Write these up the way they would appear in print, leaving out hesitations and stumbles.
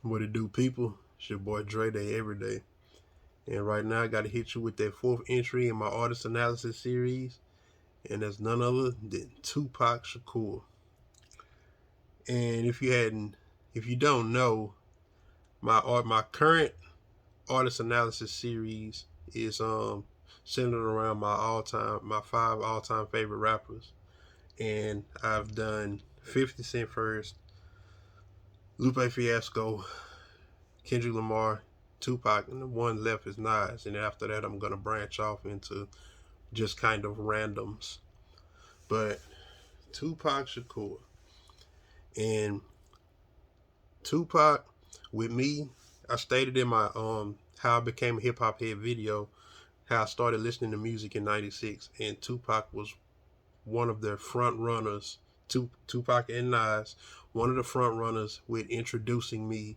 What it do, people? It's your boy Dre Day every day. And right now, I got to hit you with that fourth entry in my artist analysis series. And that's none other than Tupac Shakur. And if you don't know, my current artist analysis series is centered around my five all time favorite rappers. And I've done 50 Cent first, Lupe Fiasco, Kendrick Lamar, Tupac, and the one left is Nas. And after that, I'm gonna branch off into just kind of randoms. But Tupac Shakur and Tupac with me, I stated in my how I became a hip hop head video, how I started listening to music in '96, and Tupac was one of the front runners. Tupac and Nas, one of the front runners with introducing me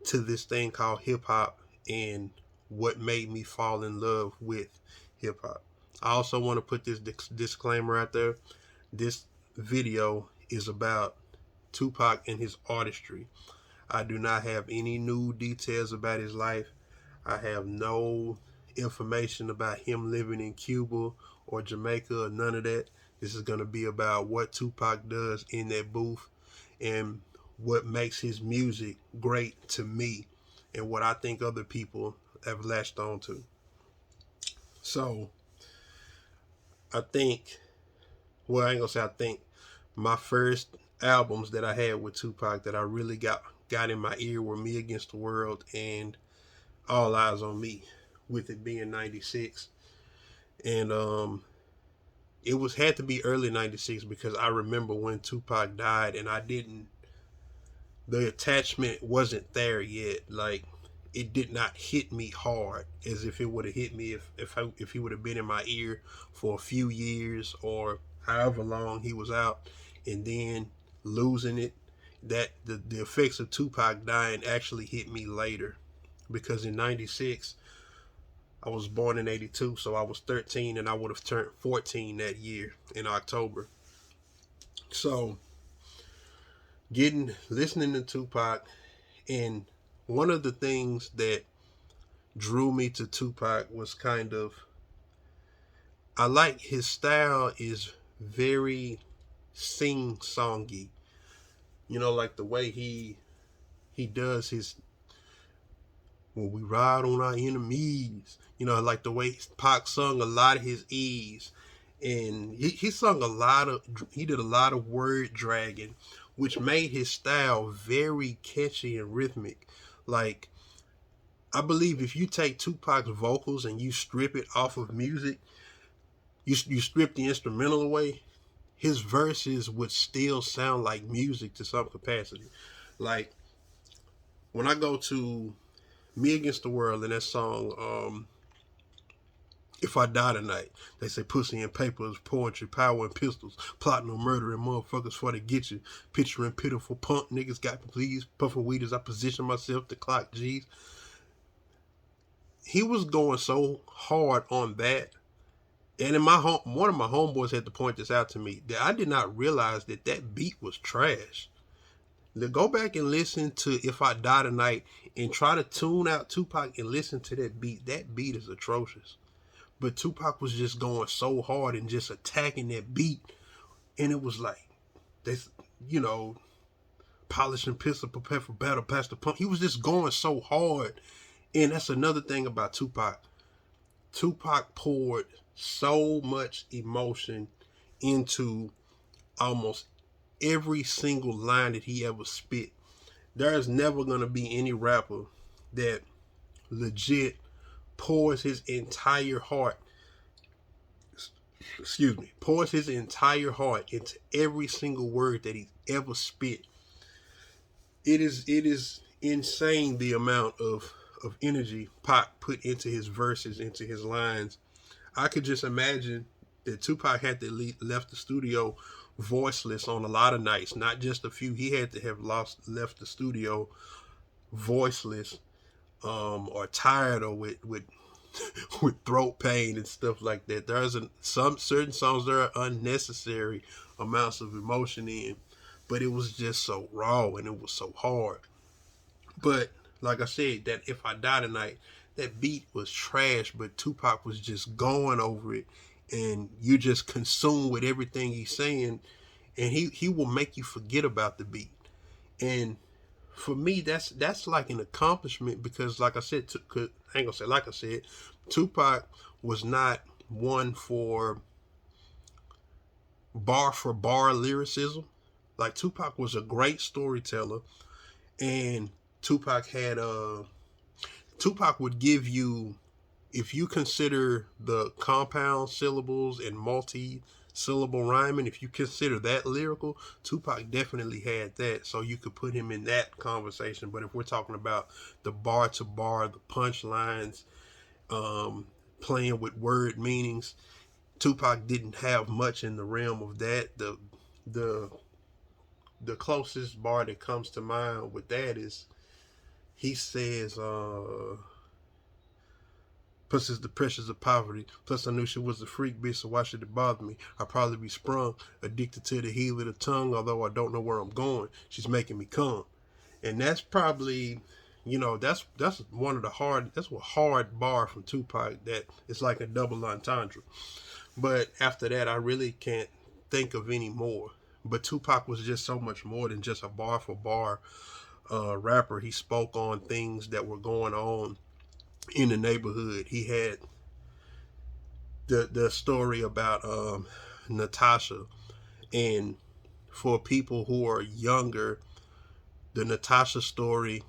to this thing called hip hop and what made me fall in love with hip hop. I also want to put this disclaimer out there. This video is about Tupac and his artistry. I do not have any new details about his life. I have no information about him living in Cuba or Jamaica or none of that. This is going to be about what Tupac does in that booth and what makes his music great to me and what I think other people have latched on to. So, I think, well, I ain't gonna say I think, my first albums that I had with Tupac that I really got in my ear were Me Against the World and All Eyes on Me, with it being '96. And it was had to be early '96 because I remember when Tupac died and the attachment wasn't there yet. Like, it did not hit me hard as if it would have hit me if he would have been in my ear for a few years or however long he was out, and then losing it. That the effects of Tupac dying actually hit me later, because in '96 I was born in '82, so I was 13 and I would have turned 14 that year in October. So getting listening to Tupac, and one of the things that drew me to Tupac was kind of, I like his style is very sing songy. You know, like the way he does his when we ride on our enemies. You know, like the way Pac sung a lot of his E's, and he sung he did a lot of word dragging, which made his style very catchy and rhythmic. Like, I believe if you take Tupac's vocals and you strip it off of music, you strip the instrumental away, his verses would still sound like music to some capacity. Like, when I go to Me Against the World and that song, If I Die Tonight, they say pussy and papers, poetry, power and pistols, plotting on murdering motherfuckers before they get you, picturing pitiful punk niggas got me please, puffing weed as I position myself to clock G's. He was going so hard on that. And in one of my homeboys had to point this out to me, that I did not realize that beat was trash. Go back and listen to If I Die Tonight and try to tune out Tupac and listen to that beat. That beat is atrocious. But Tupac was just going so hard and just attacking that beat. And it was like, this, you know, polishing pistol, prepare for battle, past the pump. He was just going so hard. And that's another thing about Tupac. Tupac poured so much emotion into almost every single line that he ever spit. There's never going to be any rapper that legit pours his entire heart, pours his entire heart into every single word that he's ever spit. It is insane the amount of energy Pac put into his verses, into his lines. I could just imagine that Tupac had to left the studio voiceless on a lot of nights, not just a few. He had to have left the studio voiceless, or tired, or with with throat pain and stuff like that. There's some certain songs there are unnecessary amounts of emotion in, but it was just so raw and it was so hard. But like I said, that If I Die Tonight, that beat was trash, but Tupac was just going over it, and you're just consumed with everything he's saying, and he will make you forget about the beat. And for me, that's like an accomplishment, because like I said, I ain't gonna say like I said, Tupac was not one for bar lyricism. Like, Tupac was a great storyteller, and Tupac had Tupac would give you, if you consider the compound syllables and multi-syllable rhyming, if you consider that lyrical, Tupac definitely had that. So you could put him in that conversation. But if we're talking about the bar to bar, the punchlines, playing with word meanings, Tupac didn't have much in the realm of that. The the closest bar that comes to mind with that is, he says, plus it's the pressures of poverty. Plus I knew she was a freak bitch, so why should it bother me? I'd probably be sprung, addicted to the heel of the tongue, although I don't know where I'm going. She's making me come. And that's probably, that's one of the that's a hard bar from Tupac that it's like a double entendre. But after that, I really can't think of any more. But Tupac was just so much more than just a bar for bar rapper. He spoke on things that were going on in the neighborhood. He had the story about Natasha, and for people who are younger, the Natasha story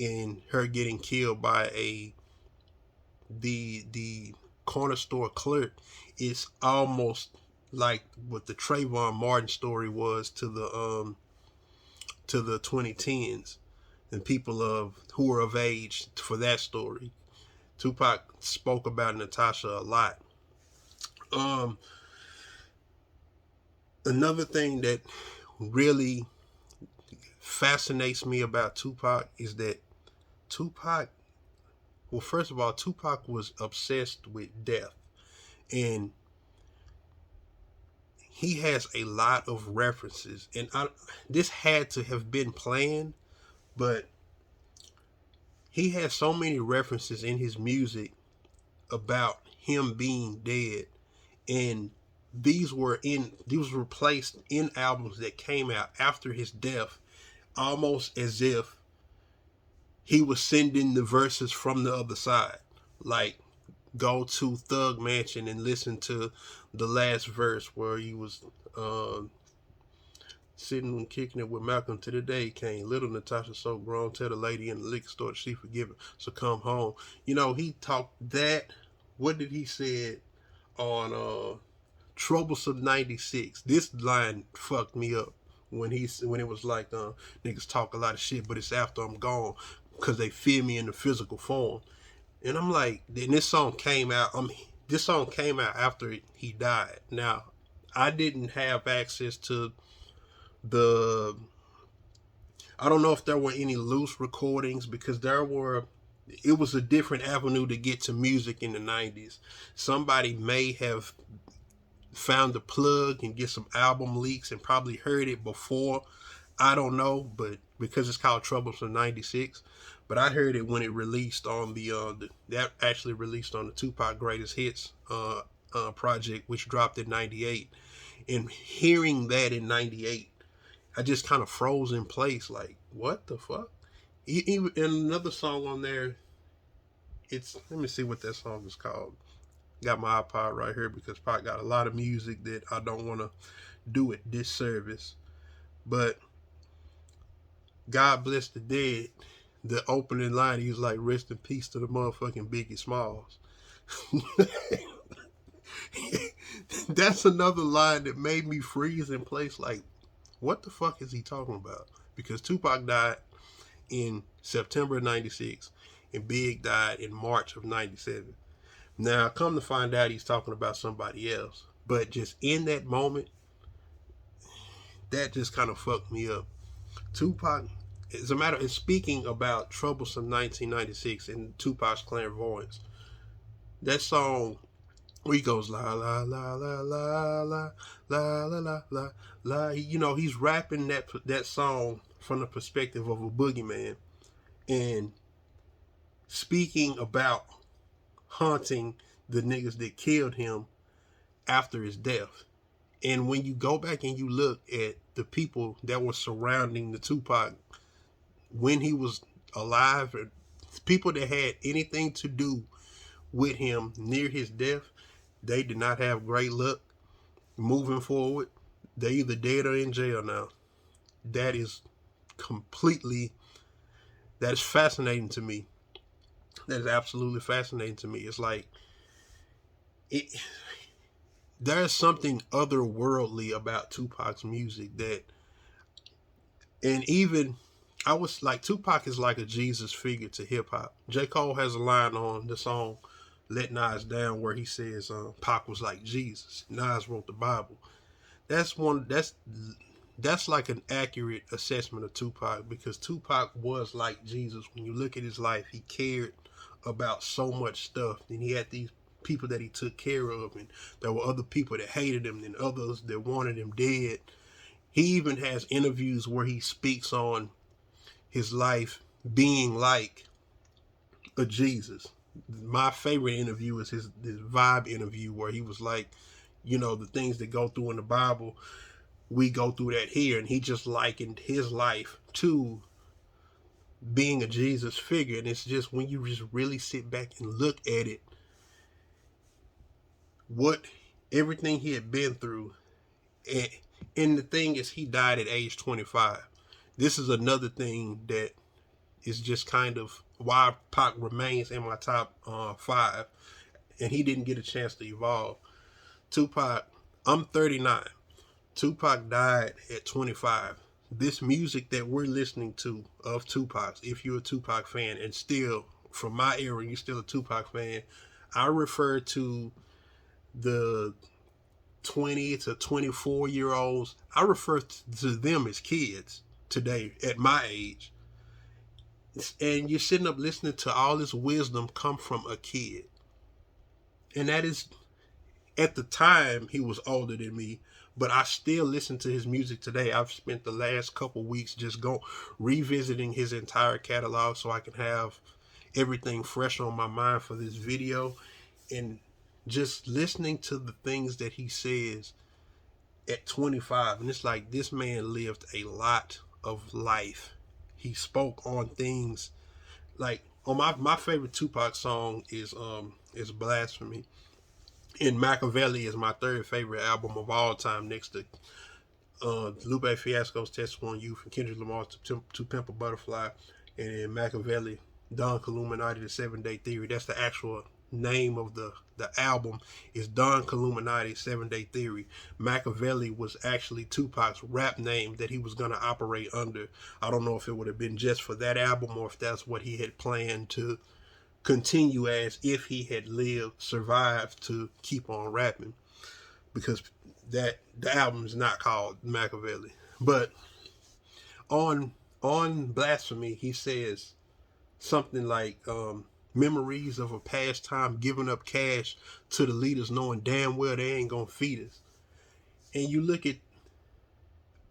and her getting killed by the corner store clerk is almost like what the Trayvon Martin story was to the 2010s, and people who are of age for that story. Tupac spoke about Natasha a lot. Another thing that really fascinates me about Tupac is that Tupac, well, first of all, Tupac was obsessed with death, and he has a lot of references, and this had to have been planned, but he has so many references in his music about him being dead, and these were placed in albums that came out after his death, almost as if he was sending the verses from the other side. Like, go to Thug Mansion and listen to the last verse where he was sitting and kicking it with Malcolm till the day came. Little Natasha so grown, tell the lady in the liquor store that she forgiven, so come home. He talked that. What did he say on Troublesome 96? This line fucked me up when it was like, niggas talk a lot of shit, but it's after I'm gone because they fear me in the physical form. And I'm like, then this song came out. This song came out after he died. Now, I didn't have access to the. I don't know if there were any loose recordings, because it was a different avenue to get to music in the 90s. Somebody may have found the plug and get some album leaks and probably heard it before. I don't know, but because it's called Troublesome 96. But I heard it when it released on that actually released on the Tupac Greatest Hits project, which dropped in 98. And hearing that in 98, I just kind of froze in place, like, what the fuck? Even another song on there, let me see what that song is called. Got my iPod right here because Pac got a lot of music that I don't want to do it disservice. But God Bless the Dead, the opening line, he was like, rest in peace to the motherfucking Biggie Smalls. That's another line that made me freeze in place, like, what the fuck is he talking about? Because Tupac died in September of 96 and Big died in March of 97. Now, come to find out, he's talking about somebody else. But just in that moment, that just kind of fucked me up. Tupac, as a matter of speaking about Troublesome 1996 and Tupac's Clairvoyance, that song where he goes la la la la la la la la la la la, he's rapping that song from the perspective of a boogeyman, and speaking about haunting the niggas that killed him after his death. And when you go back and you look at the people that were surrounding the Tupac when he was alive, people that had anything to do with him near his death, they did not have great luck moving forward. They're either dead or in jail now. That is completely, that is fascinating to me. That is absolutely fascinating to me. It's like, it, there's something otherworldly about Tupac's music that, and even, I was like, Tupac is like a Jesus figure to hip hop. J. Cole has a line on the song Let Nas Down where he says Pac was like Jesus. Nas wrote the Bible. That's like an accurate assessment of Tupac, because Tupac was like Jesus. When you look at his life, he cared about so much stuff, and he had these people that he took care of, and there were other people that hated him and others that wanted him dead. He even has interviews where he speaks on his life being like a Jesus. My favorite interview is his vibe interview where he was like, the things that go through in the Bible, we go through that here. And he just likened his life to being a Jesus figure. And it's just, when you just really sit back and look at it, what everything he had been through. And the thing is, he died at age 25. This is another thing that is just kind of why Pac remains in my top 5, and he didn't get a chance to evolve. Tupac, I'm 39. Tupac died at 25. This music that we're listening to of Tupac's, if you're a Tupac fan, and still, from my era, you're still a Tupac fan, I refer to the 20 to 24-year-olds, I refer to them as kids today at my age. And you're sitting up listening to all this wisdom come from a kid. And that is, at the time, he was older than me, but I still listen to his music today. I've spent the last couple weeks just revisiting his entire catalog so I can have everything fresh on my mind for this video, and just listening to the things that he says at 25. And it's like, this man lived a lot of life. He spoke on things like, on my favorite Tupac song is Blasphemy. And Machiavelli is my third favorite album of all time, next to Lupe Fiasco's Testimony Youth and Kendrick Lamar's To Pimp a Butterfly. And then Machiavelli, Don Illuminati, The 7 Day Theory. That's the actual name of the album, is Don Illuminati 7 Day Theory. Machiavelli was actually Tupac's rap name that he was going to operate under. I don't know if it would have been just for that album or if that's what he had planned to continue as if he had survived to keep on rapping, because the album is not called Machiavelli. But on Blasphemy, he says something like, memories of a past time, giving up cash to the leaders knowing damn well they ain't gonna feed us. And you look at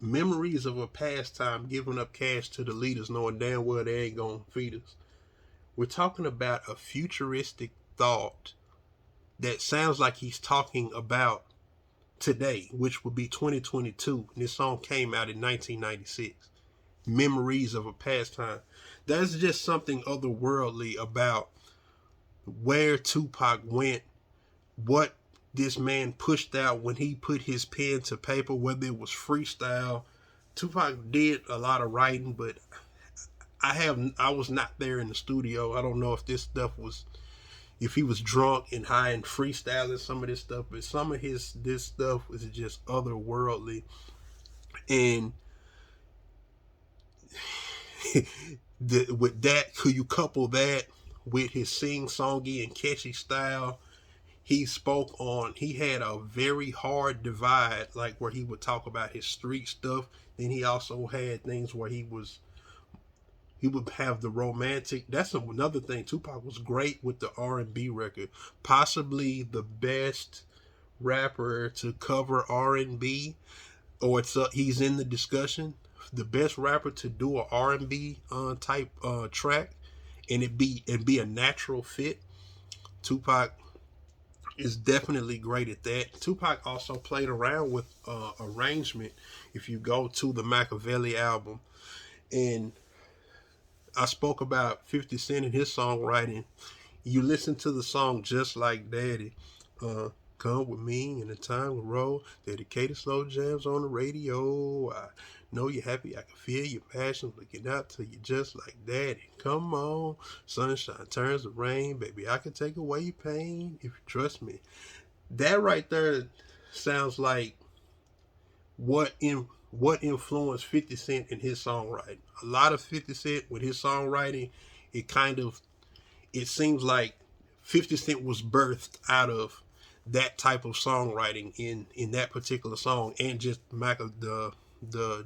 memories of a past time, giving up cash to the leaders knowing damn well they ain't gonna feed us. We're talking about a futuristic thought that sounds like he's talking about today, which would be 2022. And this song came out in 1996. Memories of a past time. That's just something otherworldly about where Tupac went, what this man pushed out when he put his pen to paper, whether it was freestyle. Tupac did a lot of writing, but I was not there in the studio. I don't know if this stuff was, if he was drunk and high and freestyling some of this stuff, but some of this stuff was just otherworldly. And with that, could you couple that with his sing-songy and catchy style? He had a very hard divide, like where he would talk about his street stuff. Then he also had things where he would have the romantic. That's another thing. Tupac was great with the R&B record. Possibly the best rapper to cover R&B, or he's in the discussion. the best rapper to do a R&B type track and be a natural fit, Tupac is definitely great at that. Tupac also played around with arrangement. If you go to the Machiavelli album, and I spoke about 50 Cent and his songwriting, you listen to the song Just Like Daddy. Come with me in the time will roll. Dedicated slow jams on the radio. I know you're happy. I can feel your passion looking out to you just like daddy. Come on. Sunshine turns to rain. Baby, I can take away your pain if you trust me. That right there sounds like what influenced 50 Cent in his songwriting. A lot of 50 Cent with his songwriting, it seems like 50 Cent was birthed out of that type of songwriting in that particular song, and just the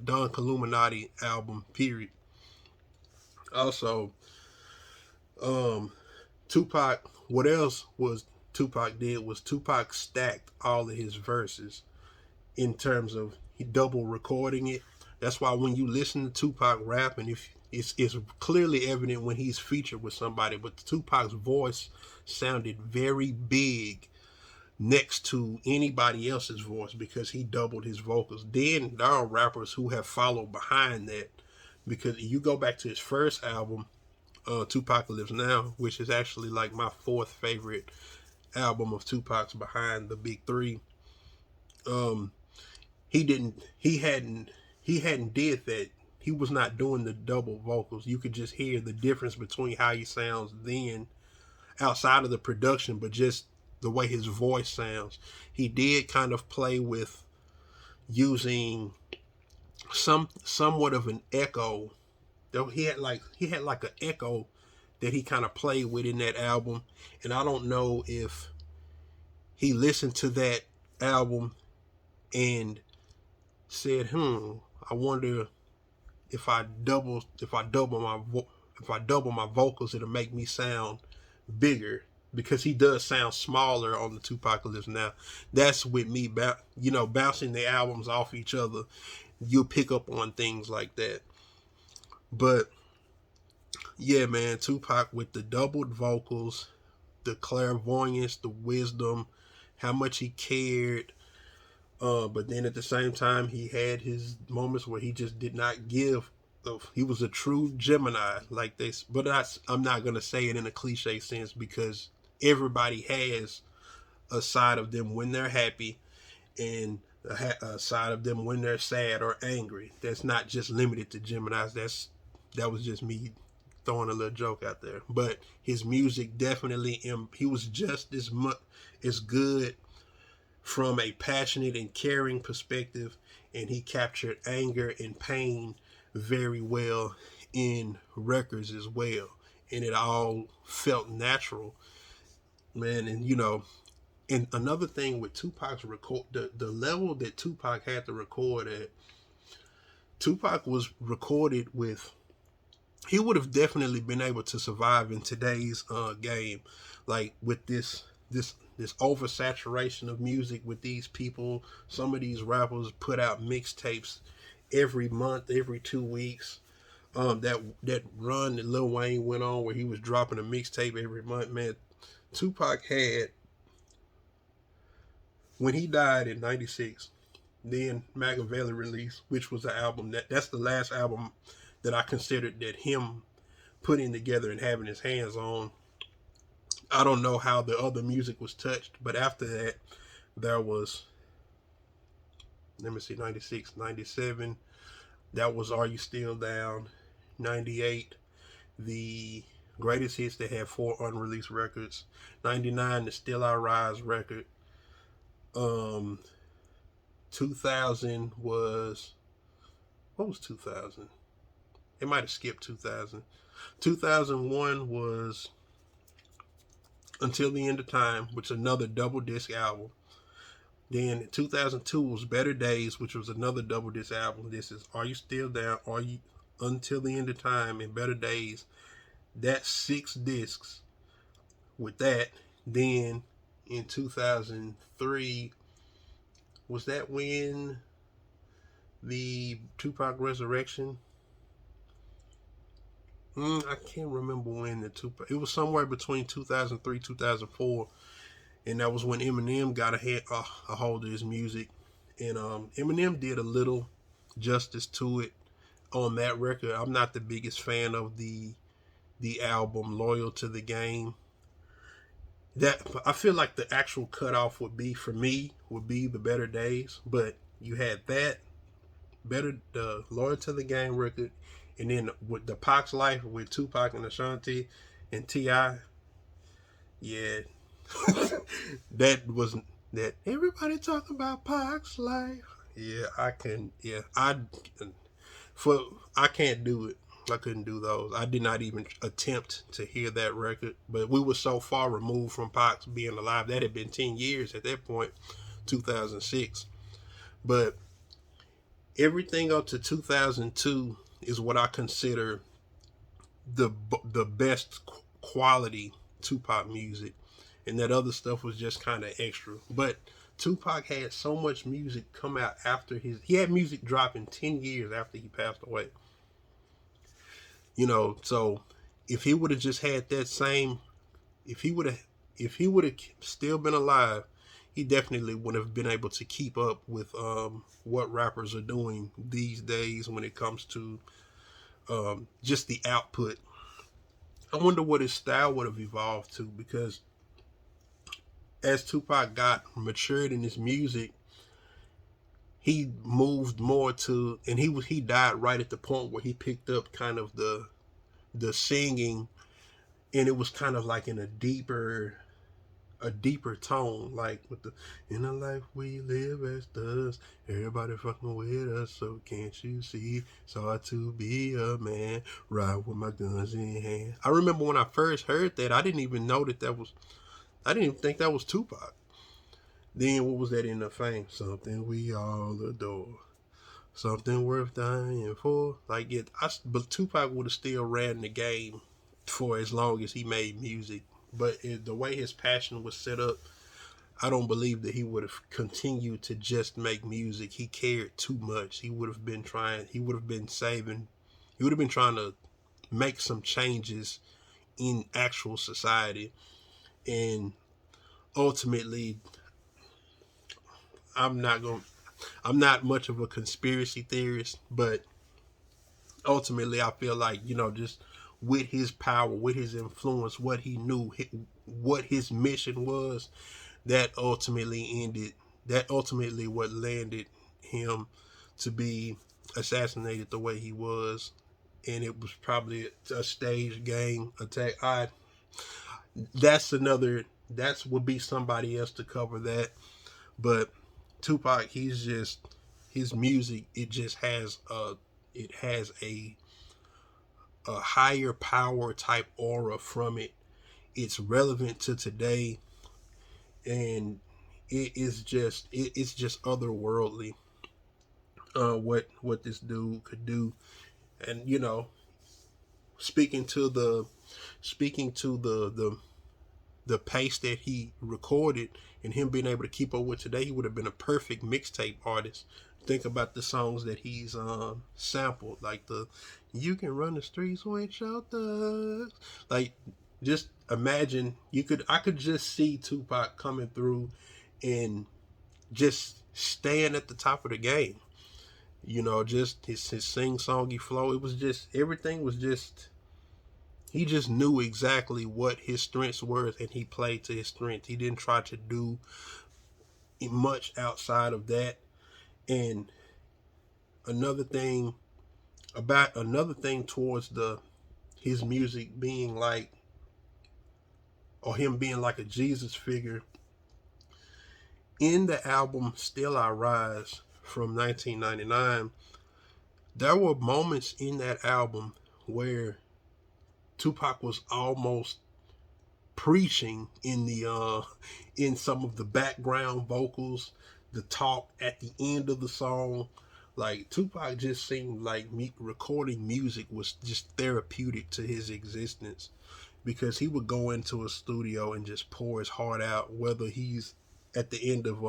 Don Illuminati album period. Also, Tupac, what else was Tupac did was Tupac stacked all of his verses in terms of he double recording it. That's why when you listen to Tupac rap, and if it's clearly evident when he's featured with somebody, but Tupac's voice sounded very big next to anybody else's voice because he doubled his vocals. Then there are rappers who have followed behind that, because you go back to his first album, Tupac Lives Now, which is actually like my fourth favorite album of Tupac's behind the big three. He hadn't did that. He was not doing the double vocals. You could just hear the difference between how he sounds then, outside of the production, but just the way his voice sounds. He did kind of play with using somewhat of an echo. Though he had like an echo that he kind of played with in that album, and I don't know if he listened to that album and said, I wonder if I double my vocals, it'll make me sound bigger, because he does sound smaller on the Tupac Lives Now. That's with me, bouncing the albums off each other. You'll pick up on things like that. But yeah, man, Tupac with the doubled vocals, the clairvoyance, the wisdom, how much he cared. But then at the same time, he had his moments where he just did not give. He was a true Gemini, like this. But I'm not going to say it in a cliche sense, because everybody has a side of them when they're happy, and a side of them when they're sad or angry. That's not just limited to Geminis. That was just me throwing a little joke out there. But his music definitely, he was just as good from a passionate and caring perspective, and he captured anger and pain very well in records as well, and it all felt natural, man. And another thing with Tupac's record, the level that Tupac had to record at, Tupac was recorded with, he would have definitely been able to survive in today's game, like with this oversaturation of music with these people. Some of these rappers put out mixtapes every month, every 2 weeks. That run that Lil Wayne went on where he was dropping a mixtape every month, man. Tupac had, when he died in '96, then Machiavelli released, which was the album that's the last album that I considered that him putting together and having his hands on. I don't know how the other music was touched, but after that, there was, let me see, 96, 97, that was Are You Still Down? 98, the greatest hits, that had 4 unreleased records. 99, the Still I Rise record. 2000 was, what was 2000? It might have skipped 2000. 2001 was Until the End of Time, which is another double disc album. Then 2002 was Better Days, which was another double disc album. This is Are You Still Down? Are You Until the End of Time and Better Days. That's 6 discs with that. Then in 2003, was that when The Tupac Resurrection. I can't remember when the Tupac. It was somewhere between 2003, 2004, and that was when Eminem got a hold of his music, and Eminem did a little justice to it on that record. I'm not the biggest fan of the album Loyal to the Game. That I feel like the actual cutoff would be for me would be the Better Days, but you had that better the Loyal to the Game record, and then with the Pac's Life with Tupac and Ashanti and Ti. Yeah, that was that. Everybody talking about Pac's Life. Yeah, I can. Yeah, for I can't do it. I couldn't do those. I did not even attempt to hear that record. But we were so far removed from Pac's being alive. That had been 10 years at that point, 2006. But everything up to 2002 is what I consider the best quality Tupac music, and that other stuff was just kind of extra. But Tupac had so much music come out after he had music dropping 10 years after he passed away. So if he would have just had that same, if he would have still been alive, he definitely would have been able to keep up with what rappers are doing these days when it comes to just the output. I wonder what his style would have evolved to, because as Tupac got matured in his music, he moved more to, and he died right at the point where he picked up kind of the singing, and it was kind of like in a deeper tone, like with the in the life we live as does, everybody fucking with us, so can't you see? So I to be a man, ride with my guns in hand. I remember when I first heard that, I didn't even know that was. I didn't even think that was Tupac. Then what was that in the fame? Something we all adore, something worth dying for. Like but Tupac would have still ran the game for as long as he made music. But the way his passion was set up, I don't believe that he would have continued to just make music. He cared too much. He would have been trying. He would have been saving. He would have been trying to make some changes in actual society. And ultimately, I'm not going. I'm not much of a conspiracy theorist, but ultimately, I feel like just with his power, with his influence, what he knew, what his mission was, that ultimately ended. That ultimately what landed him to be assassinated the way he was, and it was probably a staged gang attack. That's another. That would be somebody else to cover that, but Tupac, he's just his music. It just has a higher power type aura from it. It's relevant to today, and it's just otherworldly. What this dude could do, and speaking to the pace that he recorded and him being able to keep up with today, he would have been a perfect mixtape artist. Think about the songs that he's sampled, like the "You Can Run the Streets with Your Thugs." Like, just imagine I could just see Tupac coming through and just staying at the top of the game. Just his sing-songy flow. It was just everything was just. He just knew exactly what his strengths were, and he played to his strengths. He didn't try to do much outside of that. And another thing towards his music being like, or him being like a Jesus figure, in the album Still I Rise from 1999, there were moments in that album where Tupac was almost preaching in some of the background vocals, the talk at the end of the song. Like, Tupac just seemed like recording music was just therapeutic to his existence, because he would go into a studio and just pour his heart out, whether he's at the end of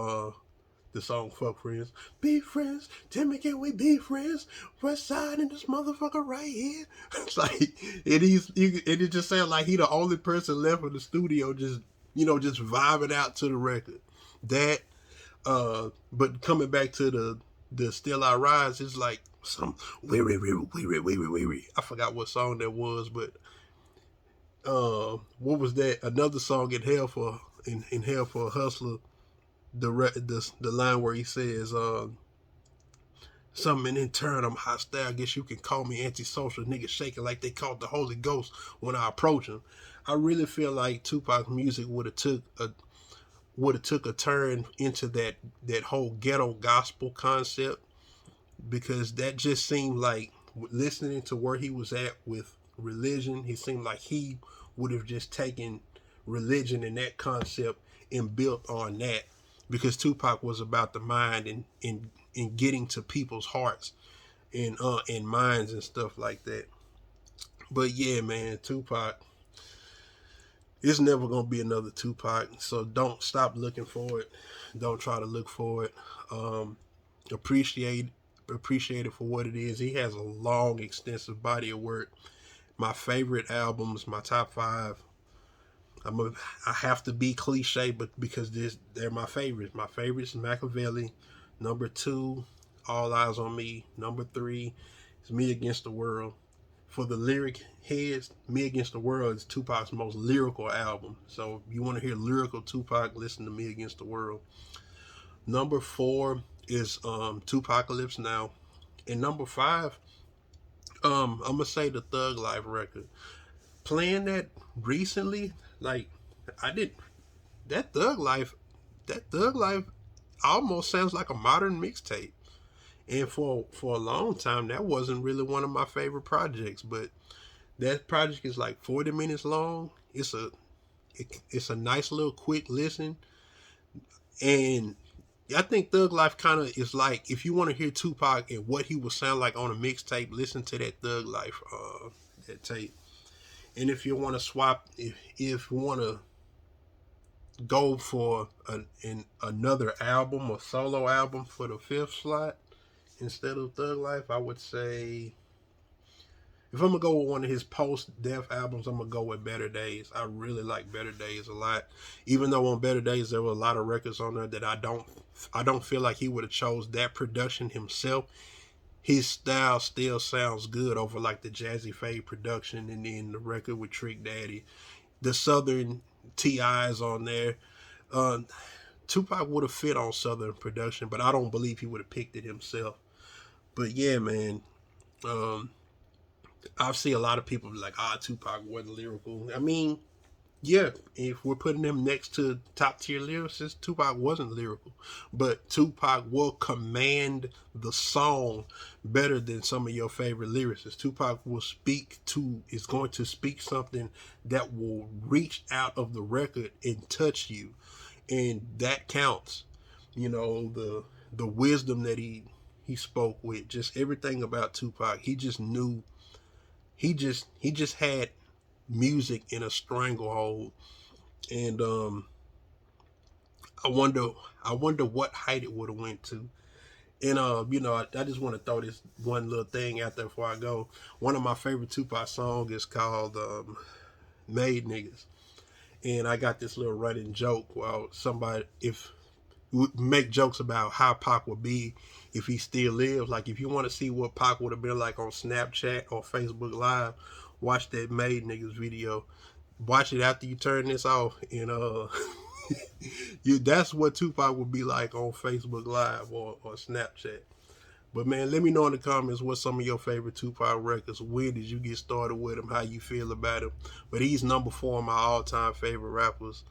The song "Fuck Friends." Be friends, tell me can we be friends? West side in this motherfucker right here. It's like it just sounds like he the only person left in the studio, just just vibing out to the record. That, but coming back to the Still I Rise, it's like some weary. I forgot what song that was, but what was that? Another song in Hell for a Hustler. The line where he says something in turn, I'm hostile. I guess you can call me antisocial. Niggas shaking like they caught the Holy Ghost when I approach him. I really feel like Tupac's music would have took a turn into that whole ghetto gospel concept, because that just seemed like, listening to where he was at with religion, he seemed like he would have just taken religion and that concept and built on that, because Tupac was about the mind and getting to people's hearts and minds and stuff like that. But yeah, man, Tupac, it's never gonna be another Tupac. So don't stop looking for it. Don't try to look for it. Appreciate it for what it is. He has a long, extensive body of work. My favorite albums, my top 5. I have to be cliche, but because they're my favorites. My favorites: Machiavelli. Number 2, All Eyes on Me. Number 3 is Me Against the World. For the lyric heads, Me Against the World is Tupac's most lyrical album. So if you want to hear lyrical Tupac, listen to Me Against the World. Number 4 is Tupacalypse Now. And number 5, I'm gonna say the Thug Life record. Playing that recently, like, I did that Thug Life. That Thug Life almost sounds like a modern mixtape. And for a long time, that wasn't really one of my favorite projects. But that project is like 40 minutes long. It's a nice little quick listen. And I think Thug Life kind of is like, if you want to hear Tupac and what he would sound like on a mixtape, listen to that Thug Life that tape. And if you want to swap, if you want to go for another album or solo album for the 5th slot instead of Thug Life, I would say, if I'm gonna go with one of his post-death albums, I'm gonna go with Better Days. I really like Better Days a lot. Even though on Better Days there were a lot of records on there that I don't feel like he would have chose that production himself. His style still sounds good over like the Jazzy Fade production, and then the record with Trick Daddy, the Southern T.I.'s on there. Tupac would have fit on Southern production, but I don't believe he would have picked it himself. But yeah, man, I've seen a lot of people be like, Tupac wasn't lyrical. I mean, yeah, if we're putting them next to top tier lyricists, Tupac wasn't lyrical. But Tupac will command the song better than some of your favorite lyricists. Tupac is going to speak something that will reach out of the record and touch you. And that counts. The wisdom that he spoke with, just everything about Tupac, he just knew. He just had music in a stranglehold, and I wonder what height it would have went to. And I just want to throw this one little thing out there before I go. One of my favorite Tupac songs is called "Made Niggas," and I got this little running joke while if make jokes about how Pac would be if he still lives. Like, if you want to see what Pac would have been like on Snapchat or Facebook Live, watch that Made Niggas video. Watch it after you turn this off, and that's what Tupac would be like on Facebook Live or Snapchat. But man, let me know in the comments what some of your favorite Tupac records. When did you get started with him? How you feel about him? But he's number 4 on my all-time favorite rappers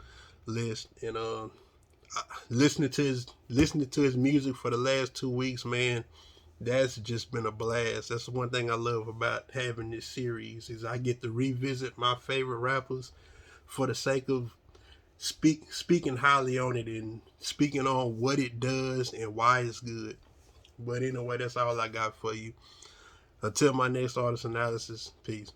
list. And listening to his music for the last 2 weeks, man, that's just been a blast. That's the one thing I love about having this series, is I get to revisit my favorite rappers for the sake of speaking highly on it and speaking on what it does and why it's good. But anyway, that's all I got for you. Until my next artist analysis, peace.